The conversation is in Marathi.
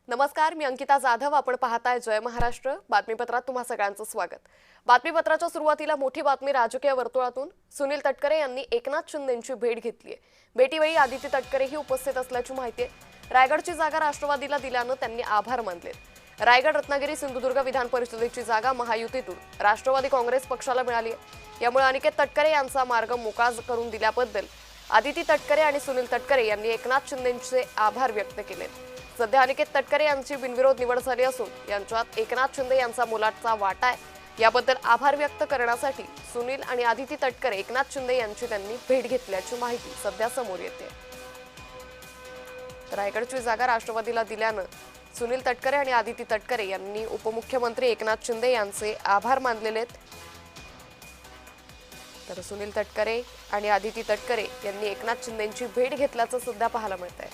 नमस्कार, मी अंकिता जाधव. आपण पाहताय जय महाराष्ट्र बातमीपत्रात तुम्हा सगळ्यांचं स्वागत. बातमीपत्राच्या सुरुवातीला मोठी बातमी राजकीय वर्तुळातून. सुनील तटकरे यांनी एकनाथ शिंदेंची भेट घेतली आहे. भेटीवेळी आदिती तटकरेही उपस्थित असल्याची माहिती आहे. रायगडची जागा राष्ट्रवादीला दिल्यानं त्यांनी आभार मानले. रायगड, रत्नागिरी, सिंधुदुर्ग विधान परिषदेची जागा महायुतीतून राष्ट्रवादी काँग्रेस पक्षाला मिळाली आहे. यामुळे अनिकेत तटकरे यांचा मार्ग मोकळा करून दिल्याबद्दल आदिती तटकरे आणि सुनील तटकरे यांनी एकनाथ शिंदेंचे आभार व्यक्त केले. सध्या अनिकेत तटकरे यांची बिनविरोध निवड झाली असून यांच्यात एकनाथ शिंदे यांचा मोलाचा वाटा आहे. याबद्दल आभार व्यक्त करण्यासाठी सुनील आणि आदिती तटकरे एकनाथ शिंदे यांची त्यांनी भेट घेतल्याची माहिती सध्या समोर येते. रायगडची जागा राष्ट्रवादीला दिल्यानं सुनील तटकरे आणि आदिती तटकरे यांनी उपमुख्यमंत्री एकनाथ शिंदे यांचे आभार मानलेले आहेत. तर सुनील तटकरे आणि आदिती तटकरे यांनी एकनाथ शिंदेंची भेट घेतल्याचं सुद्धा पाहायला मिळतंय.